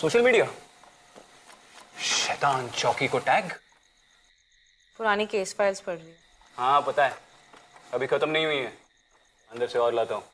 Social media. शैतान चौकी को टैग। पुरानी केस फाइल्स पढ़ रही हूँ। हाँ पता है, अभी खत्म नहीं हुई है, अंदर से और लाता हूँ।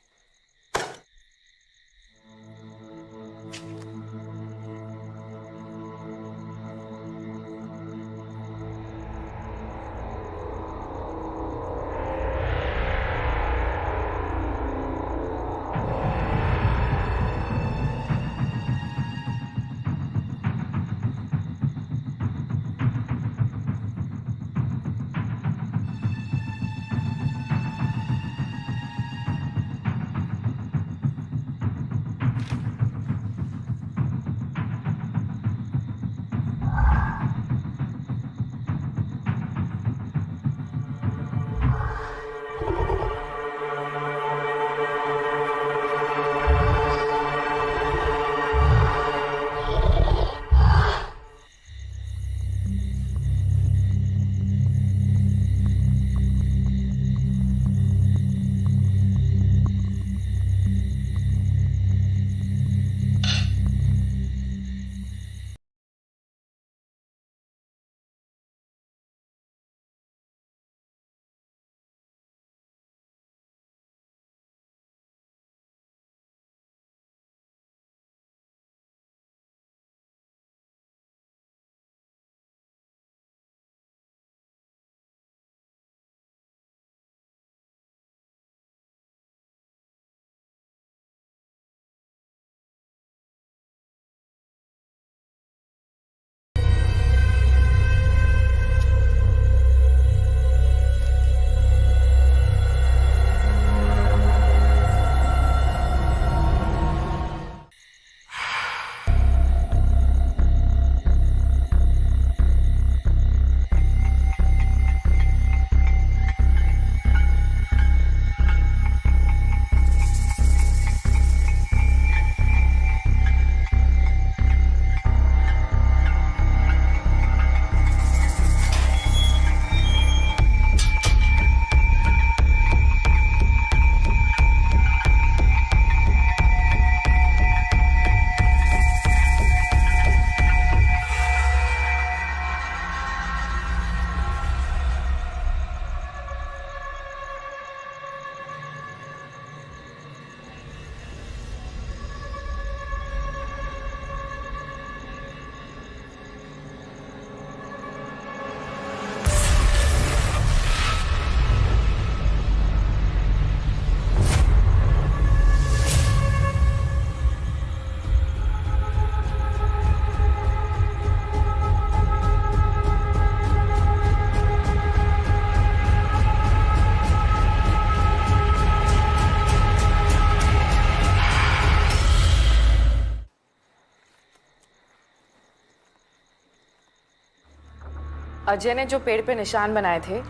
अजय ने जो पेड़ पे निशान बनाए थे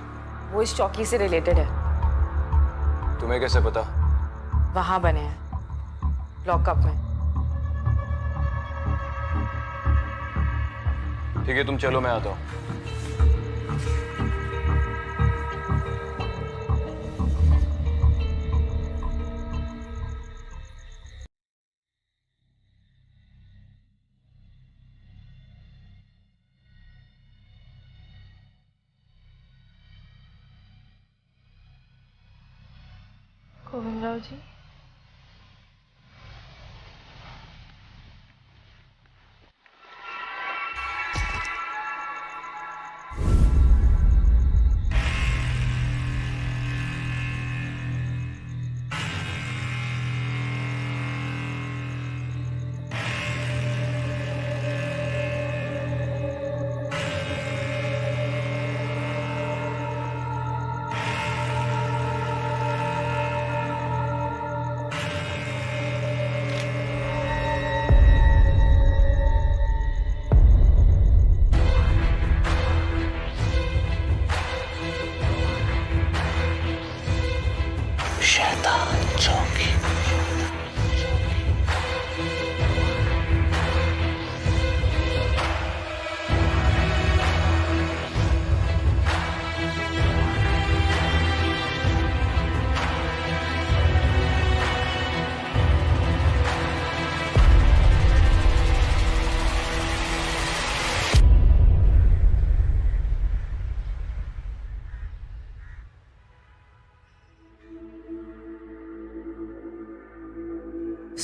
वो इस चौकी से रिलेटेड है। तुम्हें कैसे पता? वहां बने हैं, लॉकअप में। ठीक है तुम चलो, मैं आता हूँ। गोविंदराव जी,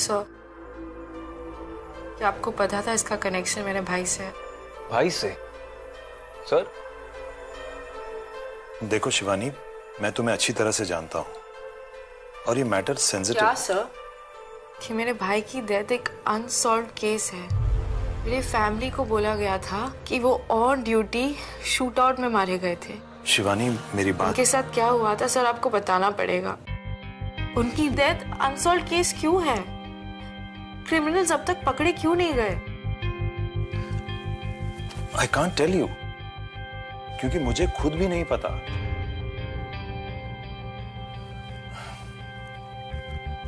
सर, क्या आपको पता था इसका कनेक्शन मेरे भाई से है? भाई से? सर? देखो शिवानी, मैं तुम्हें अच्छी तरह से जानता हूँ और ये मैटर सेंसिटिव। क्या सर? कि मेरे भाई की डेथ एक अनसॉल्व्ड केस है। मेरी फैमिली को बोला गया था कि वो ऑन ड्यूटी शूट आउट में मारे गए थे। शिवानी मेरी बात। उनके साथ क्या हुआ था सर, आपको बताना पड़ेगा। उनकी डेथ अनसॉल्व्ड केस क्यों है? क्रिमिनल्स अब तक पकड़े क्यों नहीं गए? आई कांट टेल यू, क्योंकि मुझे खुद भी नहीं पता।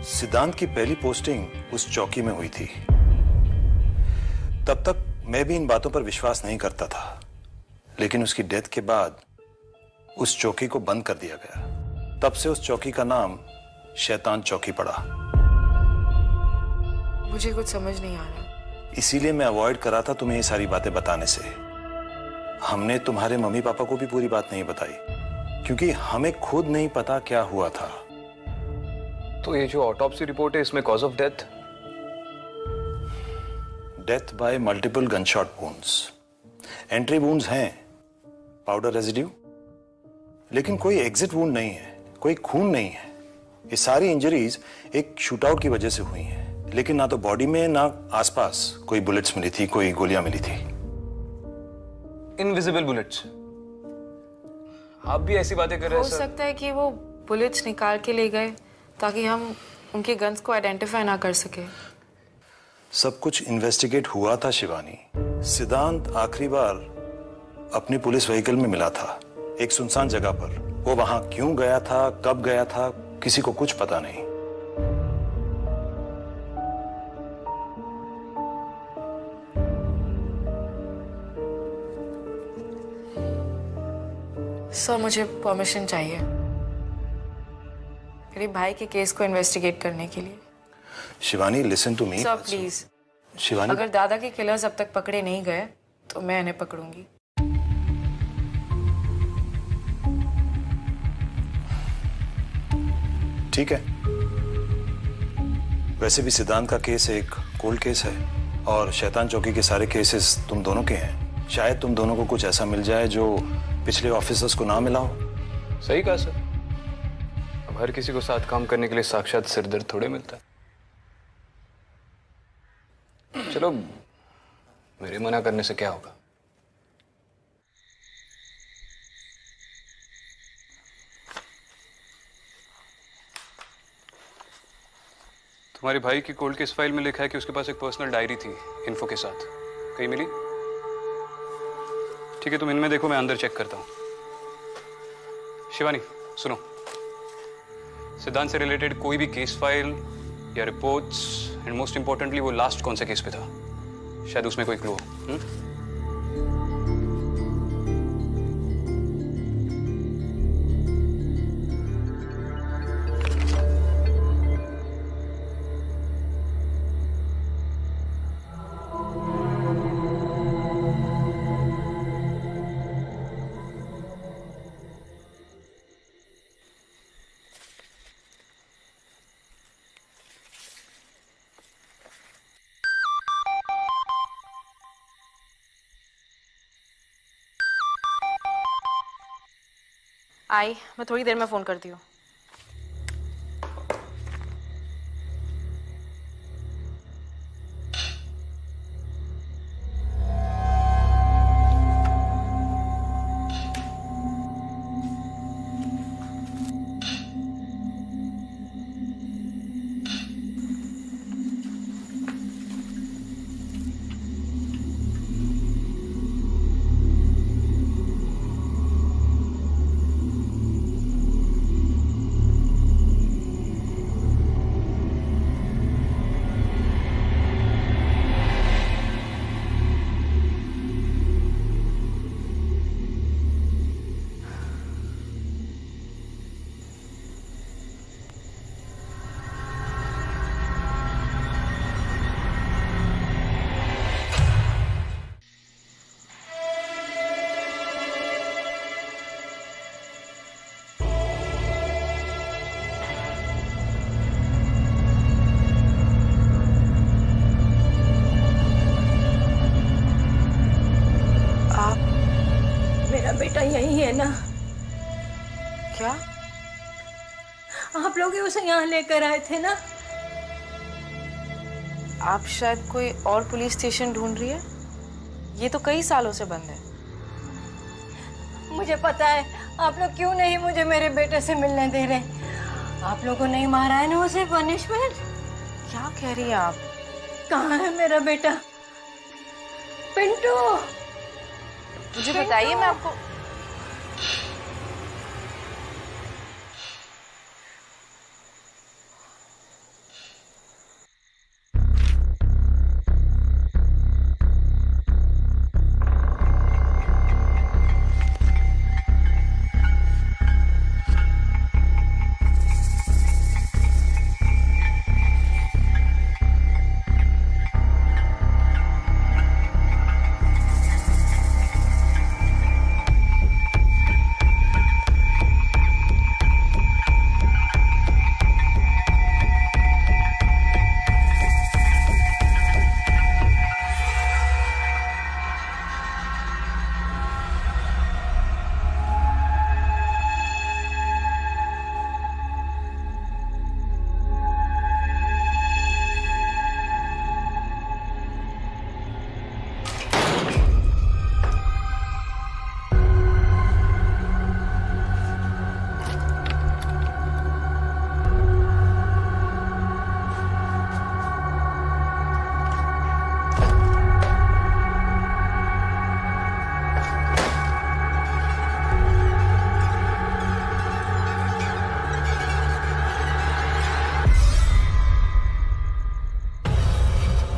सिद्धांत की पहली पोस्टिंग उस चौकी में हुई थी। तब तक मैं भी इन बातों पर विश्वास नहीं करता था, लेकिन उसकी डेथ के बाद उस चौकी को बंद कर दिया गया। तब से उस चौकी का नाम शैतान चौकी पड़ा। मुझे कुछ समझ नहीं आ रहा। इसीलिए मैं अवॉइड करा था तुम्हें ये सारी बातें बताने से। हमने तुम्हारे मम्मी पापा को भी पूरी बात नहीं बताई, क्योंकि हमें खुद नहीं पता क्या हुआ था। तो ये जो ऑटोप्सी रिपोर्ट है, इसमें cause of death? Death by multiple gunshot wounds. Entry wounds हैं, पाउडर रेजिड्यू, लेकिन कोई एग्जिट वुंड नहीं है, कोई खून नहीं है। ये सारी इंजरीज एक शूटआउट की वजह से हुई हैं, लेकिन ना तो बॉडी में ना आसपास कोई बुलेट्स मिली थी, कोई गोलियां मिली थी। Invisible bullets? आप भी ऐसी बातें कर रहे हो हैं सर? सकता है कि वो बुलेट्स निकाल के ले गए ताकि हम उनके गन्स को आइडेंटिफाई ना कर सके। सब कुछ इन्वेस्टिगेट हुआ था शिवानी। सिद्धांत आखिरी बार अपनी पुलिस व्हीकल में मिला था, एक सुनसान जगह पर। वो वहां क्यों गया था, कब गया था, किसी को कुछ पता नहीं। सर, मुझे परमिशन चाहिए मेरे भाई के केस को इन्वेस्टिगेट करने के लिए। Shivani listen to me. Sir please. Shivani, अगर दादा के किलर्स अब तक पकड़े नहीं गए तो मैं इन्हें पकड़ूंगी। ठीक है। वैसे भी सिद्धांत का केस एक कोल्ड केस है और शैतान चौकी के सारे केसेस तुम दोनों के हैं। शायद तुम दोनों को कुछ ऐसा मिल जाए जो पिछले ऑफिसर्स को ना मिला हो। सही कहा सर। अब हर किसी को साथ काम करने के लिए साक्षात सिरदर्द थोड़े मिलता है। चलो, मेरे मना करने से क्या होगा? तुम्हारे भाई की कोल्ड केस फाइल में लिखा है कि उसके पास एक पर्सनल डायरी थी इन्फो के साथ। कहीं मिली? ठीक है, तुम इनमें देखो, मैं अंदर चेक करता हूं। शिवानी सुनो, सिद्धांत से रिलेटेड कोई भी केस फाइल या रिपोर्ट्स, एंड मोस्ट इंपॉर्टेंटली वो लास्ट कौन से केस पे था, शायद उसमें कोई क्लू हो। आई, मैं थोड़ी देर में फोन करती हूँ। मेरा बेटा यही है ना? क्या? आप लोग ही उसे यहाँ लेकर आए थे ना? आप शायद कोई और पुलिस स्टेशन ढूंढ रही है। ये तो कई सालों से बंद है। मुझे पता है आप लोग क्यों नहीं मुझे मेरे बेटे से मिलने दे रहे। आप लोगों ने मारा है ना उसे, पनिशमेंट। क्या कह रही हैं आप? कहाँ है मेरा बेटा? पिंटू, मुझे बताइए, मैं आपको।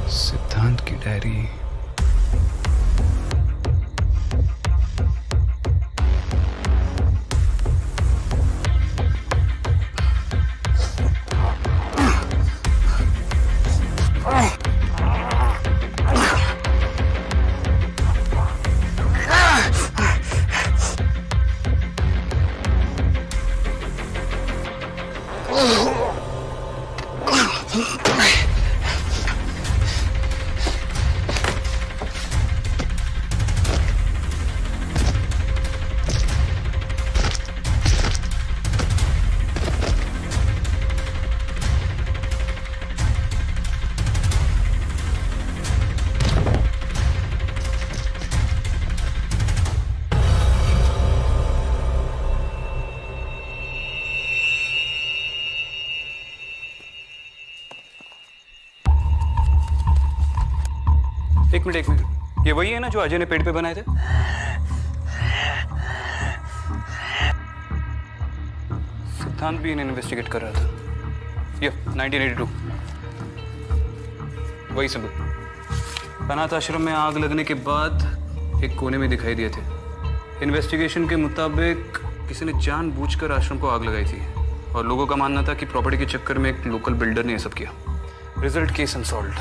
सिद्धांत की डायरी। एक मिनट, ये वही है ना जो अजय ने पेड़ पे बनाए थे? सिद्धांत भी इन्हें इन्वेस्टिगेट कर रहा था। ये 1982 वही सबूत। अनाथ आश्रम में आग लगने के बाद एक कोने में दिखाई दिए थे। इन्वेस्टिगेशन के मुताबिक किसी ने जानबूझकर आश्रम को आग लगाई थी और लोगों का मानना था कि प्रॉपर्टी के चक्कर में एक लोकल बिल्डर ने यह सब किया। Result case unsolved.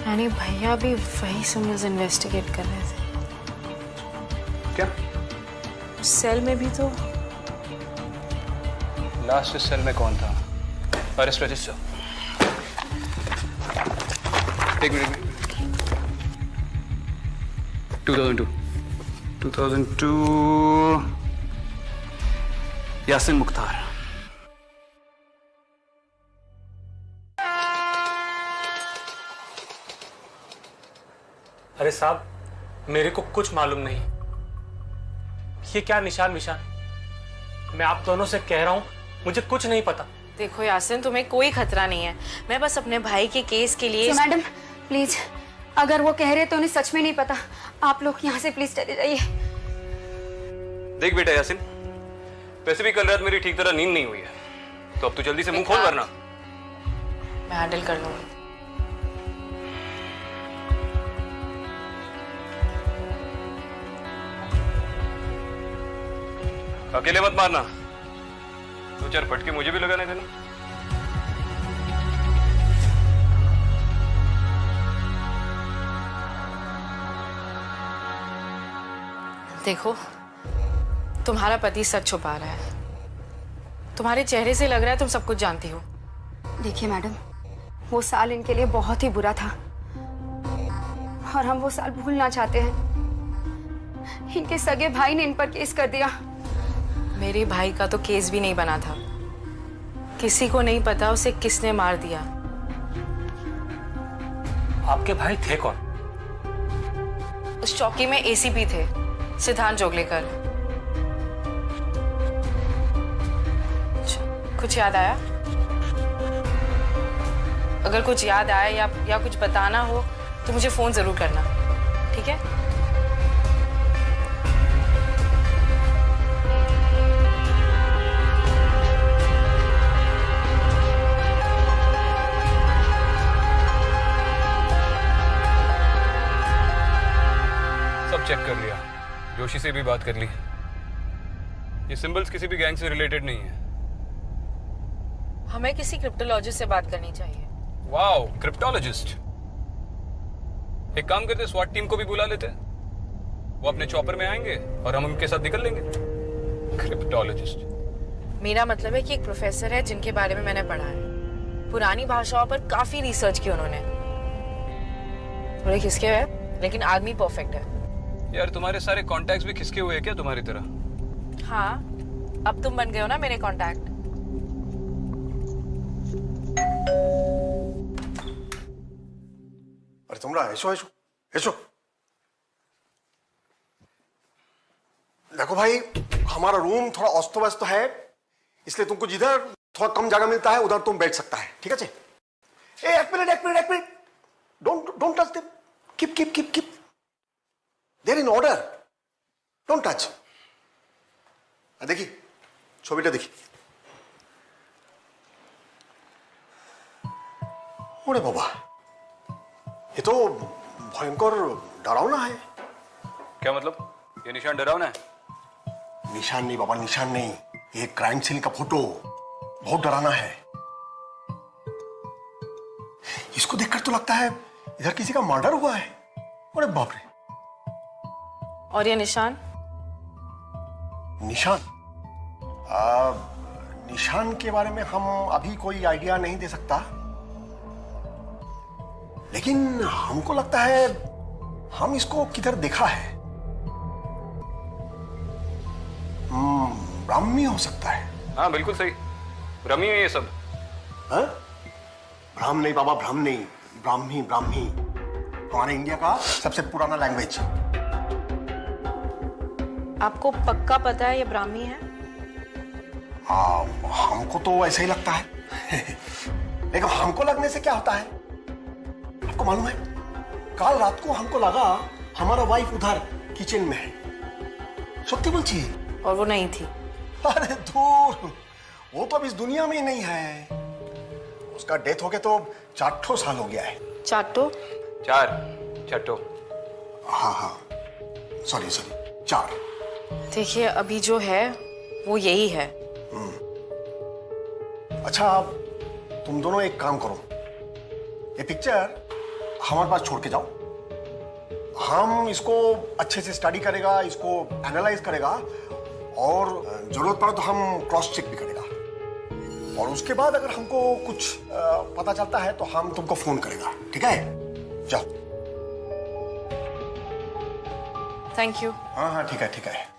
यानी भैया भी वही सिम्बल्स इन्वेस्टिगेट कर रहे थे। क्या? सेल में भी तो। लास्ट सेल में कौन था? Arrest register. एक मिनट। 2002 यासिन मुख्तार। अरे साहब, मेरे को कुछ मालूम नहीं। ये क्या निशान विशान? मैं आप दोनों से कह रहा हूं, मुझे कुछ नहीं पता। देखो यासिन, तुम्हें कोई खतरा नहीं है। मैं बस अपने भाई के केस के लिए। मैडम प्लीज, अगर वो कह रहे तो उन्हें सच में नहीं पता। आप लोग यहाँ से प्लीज चले जाइए। देख बेटा यासिन, वैसे भी कल रात मेरी ठीक तरह नींद नहीं हुई है, तो अब तू जल्दी से मुंह खोल वरना। मैं हैंडल कर लूंगी। अकेले मत मारना, दो चार फटके मुझे भी लगाने देना। देखो, तुम्हारा पति सच छुपा रहा है। तुम्हारे चेहरे से लग रहा है तुम सब कुछ जानती हो। देखिए मैडम, वो साल इनके लिए बहुत ही बुरा था और हम वो साल भूलना चाहते हैं। इनके सगे भाई ने इन पर केस कर दिया। मेरे भाई का तो केस भी नहीं बना था। किसी को नहीं पता उसे किसने मार दिया। आपके भाई थे कौन? उस चौकी में एसीपी थे, सिद्धांत जोगलेकर। कुछ याद आया? अगर कुछ याद आए या कुछ बताना हो तो मुझे फोन जरूर करना, ठीक है? सब चेक कर लिया, जोशी से भी बात कर ली। ये सिंबल्स किसी भी गैंग से रिलेटेड नहीं है। हमें किसी क्रिप्टोलॉजिस्ट से बात करनी चाहिए। Wow, cryptologist. एक काम करते, स्वाट टीम को भी बुला लेते। वो अपने चॉपर में आएंगे और हम उनके साथ निकल लेंगे। क्रिप्टोलॉजिस्ट। मेरा मतलब है कि एक प्रोफेसर है जिनके बारे में मैंने पढ़ा है। पुरानी भाषाओं पर काफी रिसर्च की उन्होंने। थोड़े खिसके हुए लेकिन आदमी परफेक्ट है। यार तुम्हारे सारे कॉन्टैक्ट्स भी खिसके हुए हैं क्या तुम्हारी तरह? हाँ, अब तुम बन गए हो ना मेरे कॉन्टैक्ट। अरे तुमरा ऐसो ऐसो ऐसो। देखो भाई, हमारा रूम थोड़ा अस्त व्यस्त है, इसलिए तुमको जिधर थोड़ा कम जगह मिलता है उधर तुम बैठ सकता है, ठीक है? एक minute, don't touch them, keep there in order, don't touch. देखी ছবিটা দেখি। ओरे बाबा, ये तो भयंकर डरावना है। क्या मतलब? ये निशान डरावना है? निशान नहीं बाबा, निशान नहीं, ये क्राइम सीन का फोटो बहुत डरावना है। इसको देखकर तो लगता है इधर किसी का मर्डर हुआ है। अरे बाप रे। और ये निशान? निशान निशान के बारे में हम अभी कोई आइडिया नहीं दे सकता, लेकिन हमको लगता है हम इसको किधर देखा है। ब्राह्मी हो सकता है। हाँ बिल्कुल सही, ब्राह्मी है ये सब। हाँ? ब्राह्म नहीं बाबा, ब्राह्म नहीं, ब्राह्मी। हमारे इंडिया का सबसे पुराना लैंग्वेज। आपको पक्का पता है ये ब्राह्मी है? हमको तो ऐसा ही लगता है। लेकिन हमको लगने से क्या होता है? आपको मालूम है, कल रात को हमको लगा हमारा वाइफ उधर किचन में है। सत्य बोलची? और वो नहीं थी। अरे दूर, वो तो अब इस दुनिया में ही नहीं है। उसका डेथ हो गया तो 4 साल हो गया है। चाटो? चट्टो। हाँ, सॉरी 4। देखिए, अभी जो है वो यही है। अच्छा, तुम दोनों एक काम करो, ये पिक्चर हमारे पास छोड़ के जाओ। हम इसको अच्छे से स्टडी करेगा, इसको एनालाइज करेगा, और जरूरत पड़े तो हम क्रॉस चेक भी करेगा। और उसके बाद अगर हमको कुछ पता चलता है तो हम तुमको फोन करेगा, ठीक है? जाओ। Thank you. हाँ, ठीक है।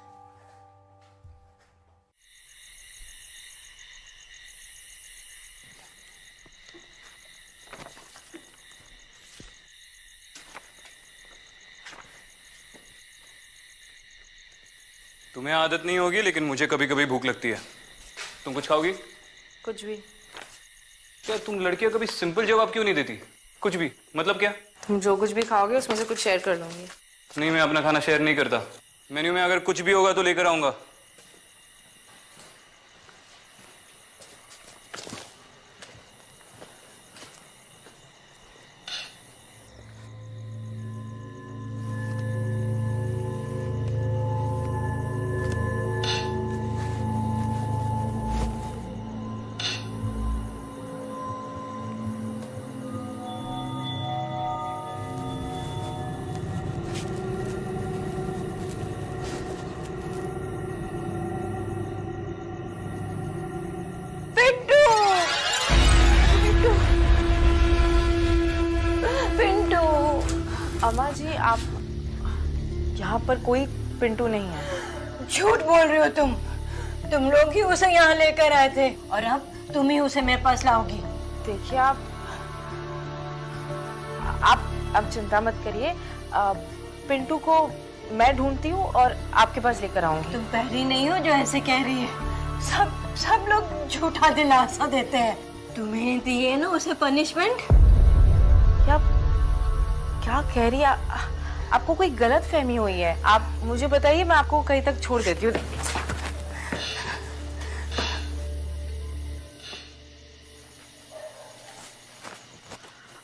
तुम्हें आदत नहीं होगी, लेकिन मुझे कभी कभी भूख लगती है। तुम कुछ खाओगी? कुछ भी। क्या तुम लड़कियां कभी सिंपल जवाब क्यों नहीं देती? कुछ भी मतलब क्या? तुम जो कुछ भी खाओगे उसमें से कुछ शेयर कर लूंगी। नहीं, मैं अपना खाना शेयर नहीं करता। मेन्यू में अगर कुछ भी होगा तो लेकर आऊंगा। अम्मा जी, आप यहाँ पर कोई पिंटू नहीं है। झूठ बोल रही हो तुम लोग ही उसे यहाँ लेकर आए थे और अब तुम ही उसे मेरे पास लाओगी। देखिए, आप चिंता मत करिए। पिंटू को मैं ढूंढती हूँ और आपके पास लेकर आऊंगी। तुम पहली नहीं हो जो ऐसे कह रही है। सब लोग झूठा दिलासा देते हैं। तुम्हें दिए ना उसे पनिशमेंट। क्या कह रही है? आपको कोई गलत फहमी हुई है। आप मुझे बताइए, मैं आपको कहीं तक छोड़ देती हूँ।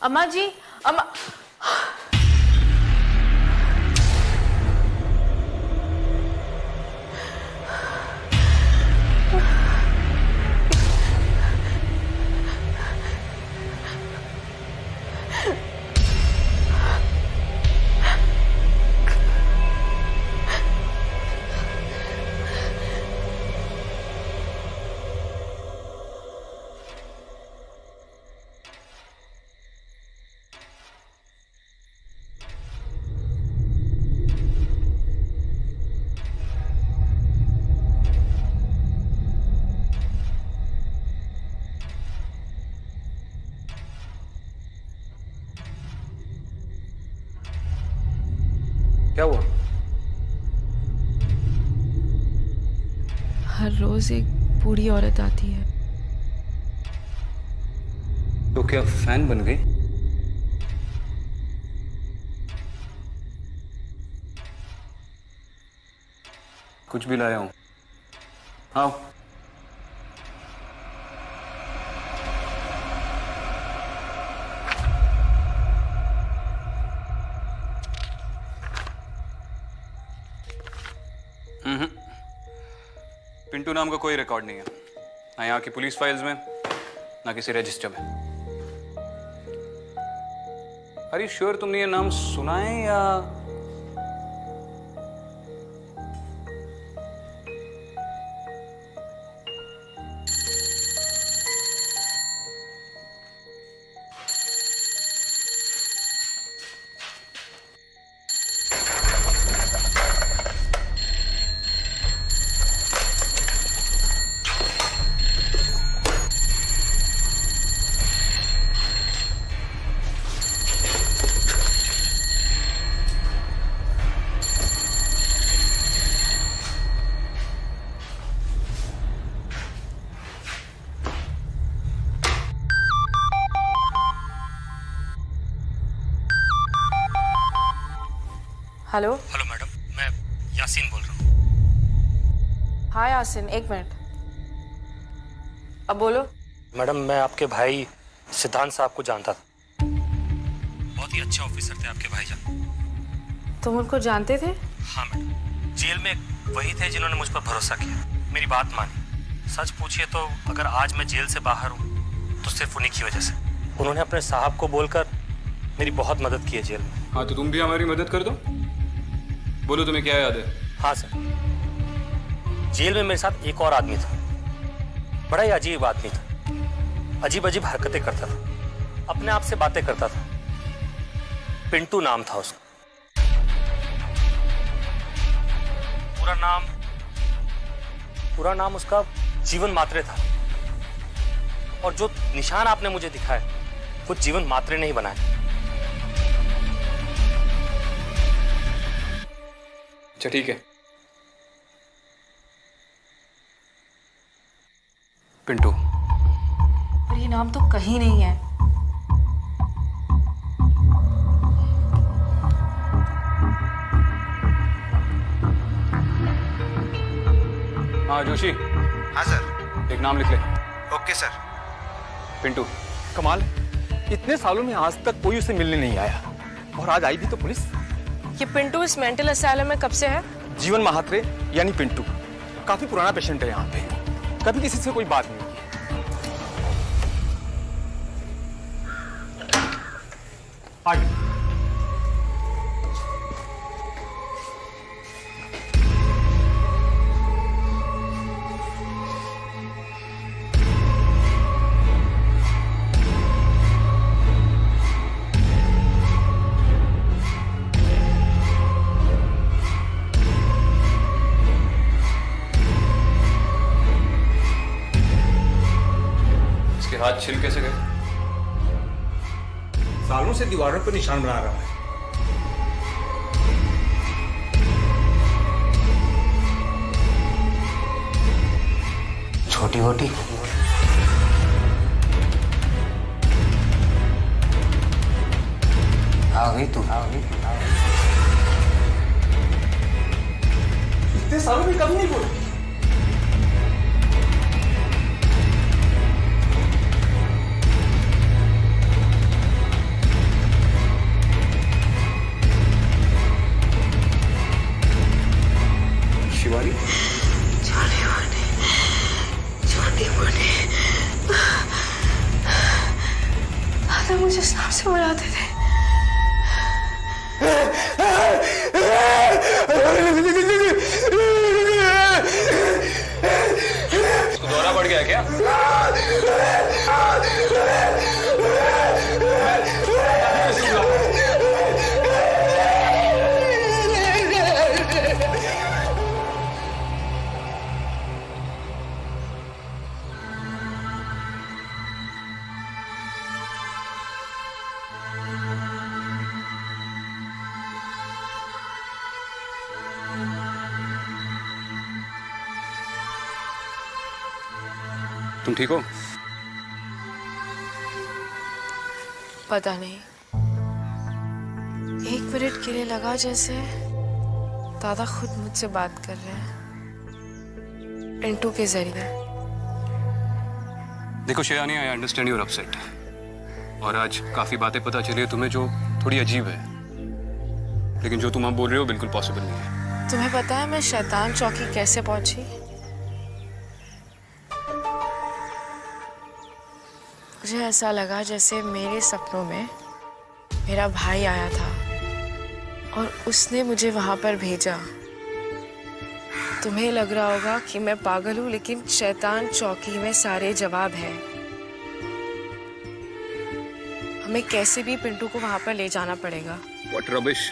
अम्मा जी, अम्मा। क्या हुआ? हर रोज एक बूढ़ी औरत आती है। तो क्या फैन बन गई? कुछ भी लाया हूं। आओ। पिंटू नाम का कोई रिकॉर्ड नहीं है, ना यहाँ की पुलिस फाइल्स में, ना किसी रजिस्टर में। अरे श्योर तुमने ये नाम सुना है या? हेलो मैडम, मैं यासीन बोल रहा हूँ। हाँ यासिन, एक मिनट। अब बोलो। मैडम, मैं आपके भाई सिद्धांत साहब को जानता था। बहुत ही अच्छे ऑफिसर थे आपके भाईजान। तुम उनको जानते थे? हाँ मैडम, जेल में वही थे जिन्होंने मुझ पर भरोसा किया, मेरी बात मानी। सच पूछिए तो अगर आज मैं जेल से बाहर हूँ तो सिर्फ उन्हीं की वजह से। उन्होंने अपने साहब को बोलकर मेरी बहुत मदद की है जेल में। हाँ, तो तुम भी हमारी मदद कर दो। बोलो, तुम्हें क्या याद है? हाँ सर, जेल में मेरे साथ एक और आदमी था। बड़ा ही अजीब आदमी था, अजीब अजीब हरकतें करता था, अपने आप से बातें करता था। पिंटू नाम था उसका। पूरा नाम उसका जीवन मात्रे था। और जो निशान आपने मुझे दिखाए वो जीवन मात्रे नहीं बनाए। अच्छा ठीक है। पिंटू। पर ये नाम तो कहीं नहीं है। हाँ जोशी। हाँ सर। एक नाम लिख ले। Okay sir. पिंटू। कमाल, इतने सालों में आज तक कोई उसे मिलने नहीं आया और आज आई भी तो पुलिस। ये पिंटू इस मेंटल असाइलम में कब से है? जीवन महात्रे यानी पिंटू काफी पुराना पेशेंट है यहाँ पे, कभी किसी से कोई बात नहीं की। आगे। हाथ छिल कैसे गए? सालों से दीवारों पर निशान बना रहा है। छोटी मोटी आ गई तू। इतने सालों में कभी नहीं बोली। शिवानी, दादा मुझे सांप से बुलाते थे। उसको दौरा पड़ गया क्या? तुम ठीक हो? पता नहीं, 1 मिनट के लिए लगा जैसे दादा खुद मुझसे बात कर रहे हैं पिंटू के जरिए। देखो Shivani, I understand your upset, और आज काफी बातें पता चली है तुम्हें जो थोड़ी अजीब है, लेकिन जो तुम अब बोल रहे हो बिल्कुल पॉसिबल नहीं है। तुम्हें पता है मैं शैतान चौकी कैसे पहुंची? मुझे ऐसा लगा जैसे मेरे सपनों में मेरा भाई आया था और उसने मुझे वहां पर भेजा। तुम्हें लग रहा होगा कि मैं पागल हूं, लेकिन शैतान चौकी में सारे जवाब हैं। हमें कैसे भी पिंटू को वहां पर ले जाना पड़ेगा। What rubbish?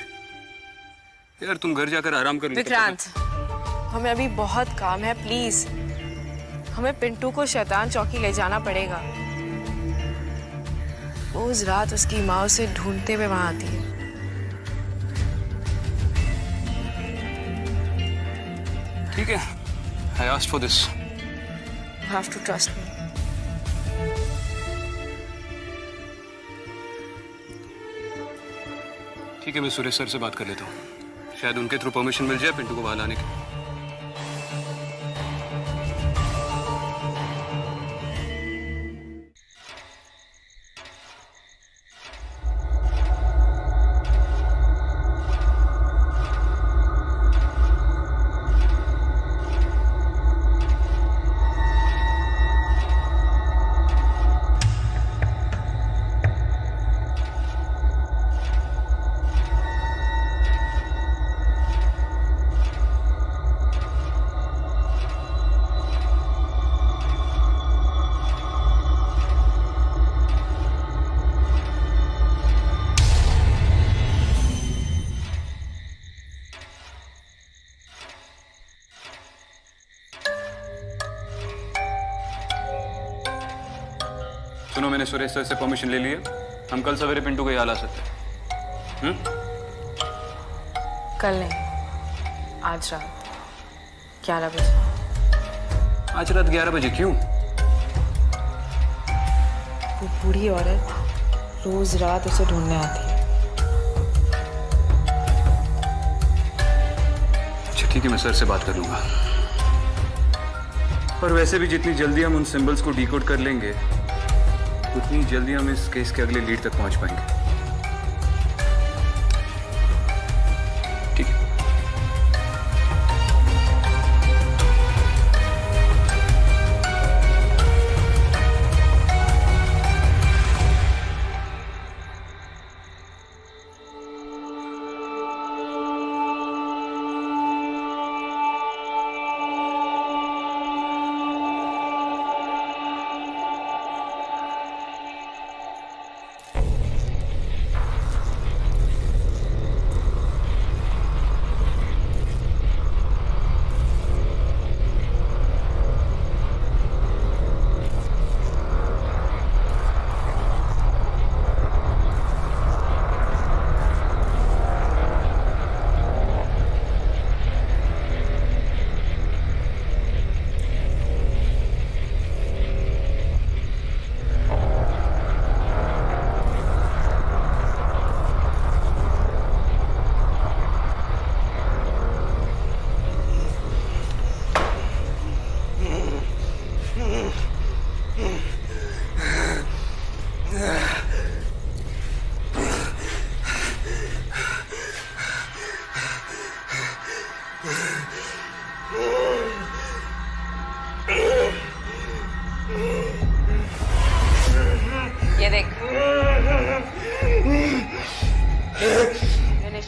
यार तुम घर जाकर आराम कर लो। विक्रांत, हमें अभी बहुत काम है, प्लीज हमें पिंटू को शैतान चौकी ले जाना पड़ेगा। रोज रात उसकी माँ उसे ढूंढते हुए वहां आती है। ठीक है, I asked for this. You have to trust me. ठीक है, मैं सुरेश सर से बात कर लेता हूँ, शायद उनके थ्रू परमिशन मिल जाए पिंटू को बाहर लाने की। सुनो, मैंने सुरेश सर से परमिशन ले लिया, हम कल सवेरे पिंटू को यहाँ ला सकते हैं। कल नहीं, आज रात 11 बजे। आज रात 11 बजे क्यों? वो बूढ़ी औरत रोज रात उसे ढूंढने आती है। अच्छा ठीक है, मैं सर से बात कर लूंगा। पर वैसे भी जितनी जल्दी हम उन सिंबल्स को डिकोड कर लेंगे, उतनी जल्दी हम इस केस के अगले लीड तक पहुंच पाएंगे। ठीक है।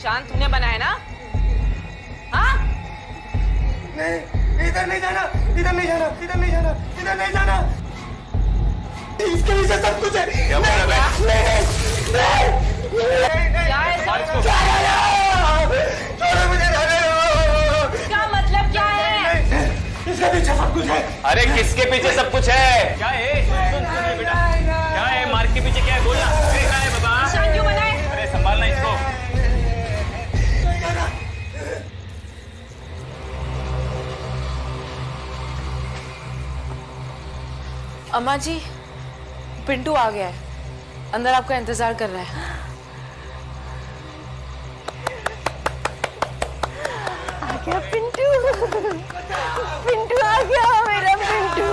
निशान तूने बनाया ना? हाँ? नहीं, इधर नहीं जाना, इधर नहीं जाना, इधर नहीं जाना, इधर नहीं जाना। इसके पीछे सब कुछ है। क्या बोल रहा है? क्या है सब? छोड़ो मुझे, रहने दो। इसका मतलब क्या है? इसके पीछे सब कुछ है। अरे किसके पीछे सब कुछ है? क्या है? सुन बेटा, क्या है? मार्ग के पीछे क्या है? बोलना। क्या है बाबा? निशान क्यों बनाए? अरे संभालना इसको। अम्मा जी, पिंटू आ गया है, अंदर आपका इंतजार कर रहा है। आ गया पिंटू, पिंटू आ गया मेरा पिंटू।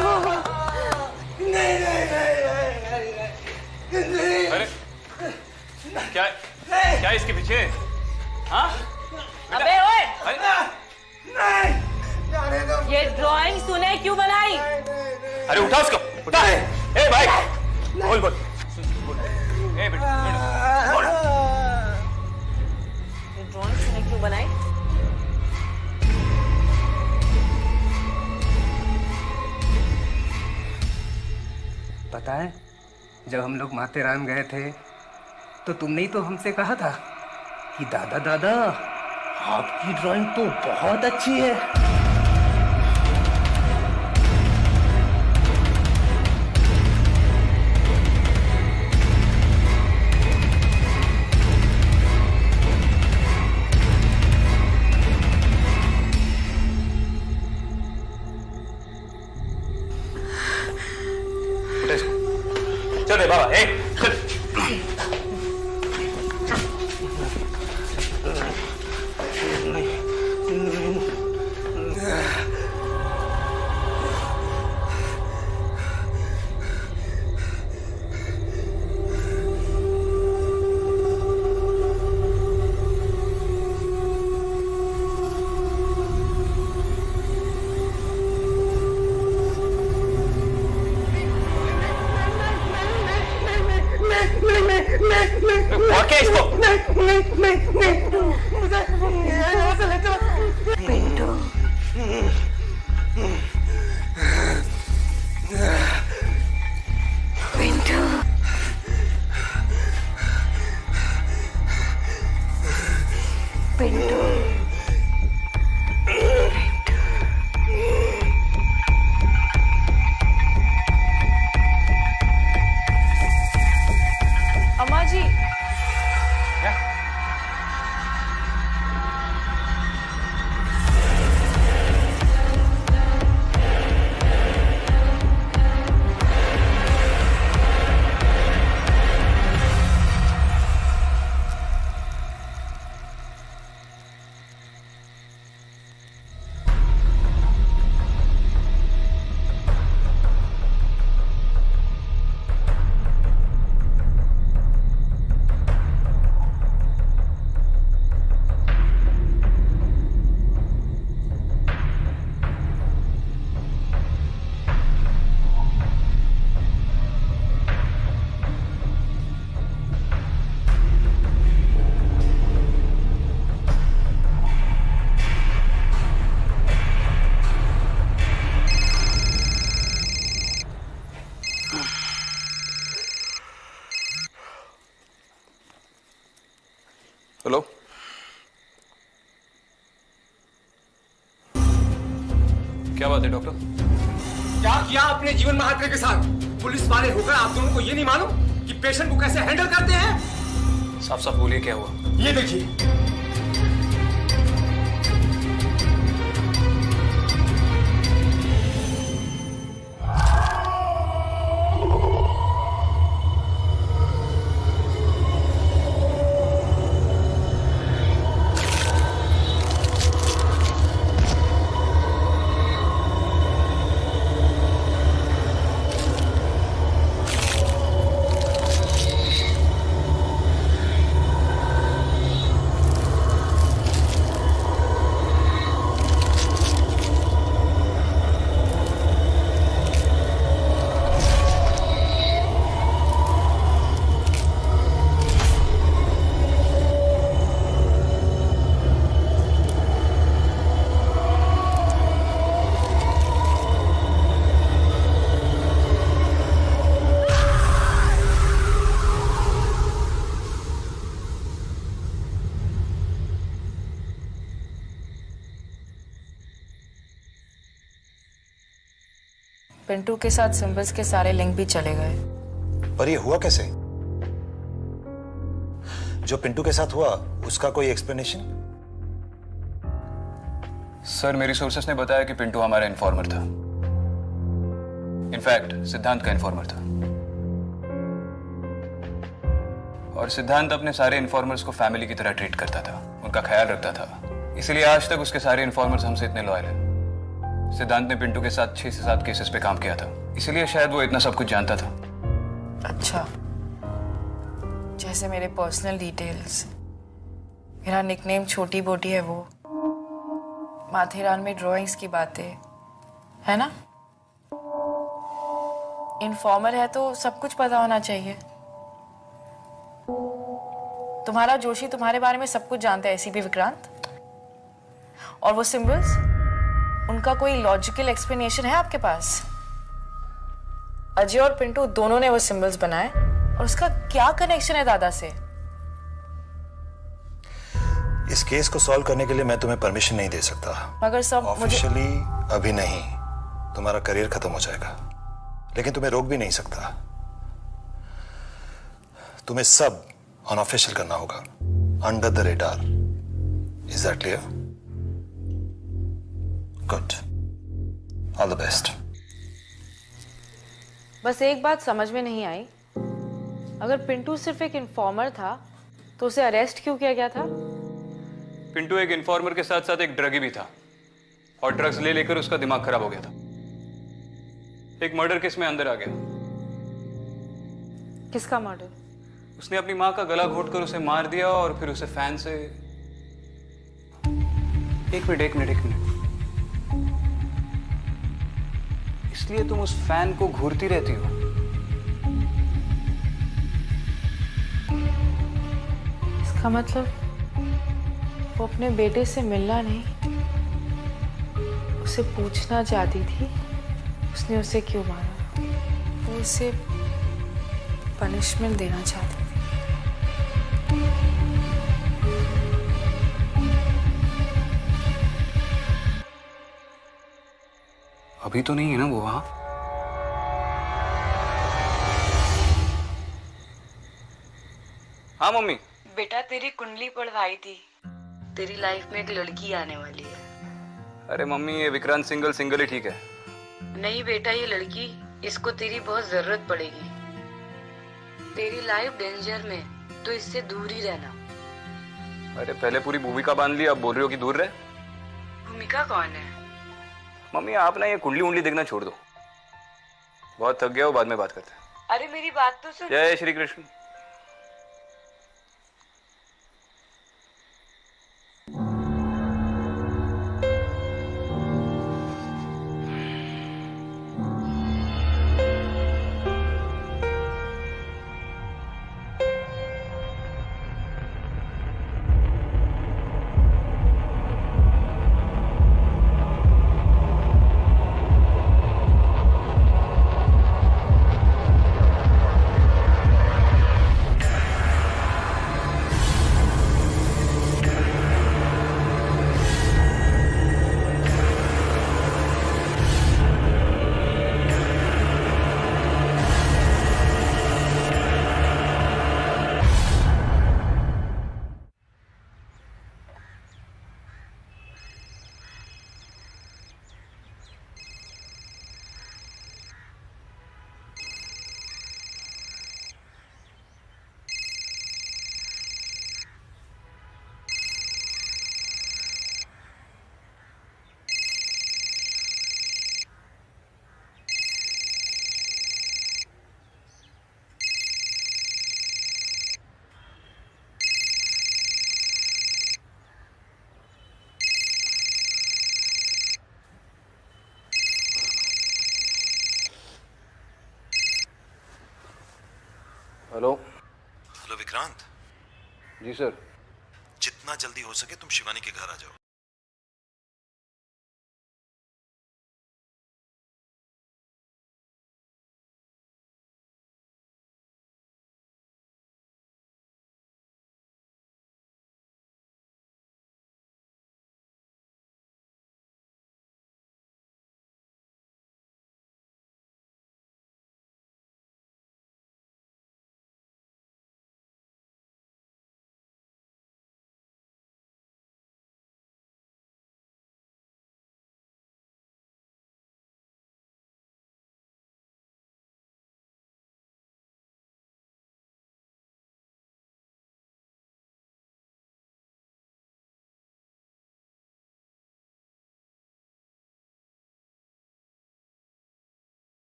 अरे क्या क्या इसके पीछे? हाँ? अबे ओए, जाने दो। ये ड्राइंग तूने क्यों बनाई? अरे उठा उसको, उठा। ए भाई, बोल बोल। ए बेटा, बोल। ये ड्राइंग तूने क्यों बनाई? पता है, जब हम लोग माथेरान गए थे तो तुमने ही तो हमसे कहा था कि दादा दादा आपकी ड्राइंग तो बहुत अच्छी है। चल रे बाबा, चल। और क्या इसको? पिंटू, पिंटू, पिंटू। अम्मा जी, हेलो, क्या बात है डॉक्टर? क्या किया आपने जीवन महात्रे के साथ? पुलिस वाले होकर आप दोनों को ये नहीं मालूम कि पेशेंट को कैसे हैंडल करते हैं? साफ साफ बोलिए, क्या हुआ? ये देखिए, पिंटू के साथ सिंबल्स के सारे लिंक भी चले गए। पर ये हुआ कैसे? जो पिंटू के साथ हुआ उसका कोई एक्सप्लेनेशन? सर, मेरी सोर्सेस ने बताया कि पिंटू हमारा इन्फॉर्मर था। इनफैक्ट सिद्धांत का इन्फॉर्मर था। और सिद्धांत अपने सारे इन्फॉर्मर्स को फैमिली की तरह ट्रीट करता था, उनका ख्याल रखता था। इसलिए आज तक उसके सारे इन्फॉर्मर्स हमसे इतने लॉयल हैं। सिद्धांत ने पिंटू के साथ 6 से 7 केसेस पे काम किया था, इसलिए शायद वो इतना सब कुछ जानता था। अच्छा, जैसे मेरे पर्सनल डिटेल्स, मेरा निकनेम छोटी बोटी है, वो माथेरान में ड्राइंग्स की बातें, है ना? इन्फॉर्मर है तो सब कुछ पता होना चाहिए। तुम्हारा जोशी तुम्हारे बारे में सब कुछ जानता है, एसीपी विक्रांत। और वो सिंबल्स, उनका कोई लॉजिकल एक्सप्लेनेशन है आपके पास? अजय और पिंटू दोनों ने वो सिंबल्स बनाए, और उसका क्या कनेक्शन है दादा से? इस केस को सॉल्व करने के लिए मैं तुम्हें परमिशन नहीं दे सकता। मगर सब ऑफिशियली अभी नहीं, तुम्हारा करियर खत्म हो जाएगा। लेकिन तुम्हें रोक भी नहीं सकता। तुम्हें सब अनऑफिशियल करना होगा, under the radar. Is that clear? Good, all the best. बस एक बात समझ में नहीं आई, अगर पिंटू सिर्फ एक इन्फॉर्मर था तो उसे अरेस्ट क्यों किया गया था? पिंटू एक इन्फॉर्मर के साथ साथ एक ड्रगी भी था, और ड्रग्स ले लेकर उसका दिमाग खराब हो गया था। एक मर्डर केस में अंदर आ गया। किसका मर्डर? उसने अपनी माँ का गला घोटकर उसे मार दिया, और फिर उसे फैन से... एक मिनट। इसलिए तुम उस फैन को घूरती रहती हो? इसका मतलब वो अपने बेटे से मिलना नहीं, उसे पूछना चाहती थी उसने उसे क्यों मारा। वो उसे पनिशमेंट देना चाहती थी। अभी तो नहीं है ना वो वहां? हाँ मम्मी। बेटा तेरी कुंडली पढ़वाई थी, तेरी लाइफ में एक लड़की आने वाली है। अरे मम्मी, ये विक्रांत सिंगल ही ठीक है। नहीं बेटा, ये लड़की, इसको तेरी बहुत जरूरत पड़ेगी। तेरी लाइफ डेंजर में, तो इससे दूर ही रहना। अरे पहले पूरी भूमिका बांध ली, अब बोल रही हो कि दूर रहे। भूमिका कौन है? मम्मी आप ना ये कुंडली उंडली देखना छोड़ दो, बहुत थक गया हो, बाद में बात करते हैं। अरे मेरी बात तो सुन। जय श्री कृष्ण। हेलो विक्रांत। जी सर। जितना जल्दी हो सके तुम शिवानी के घर आ जाओ।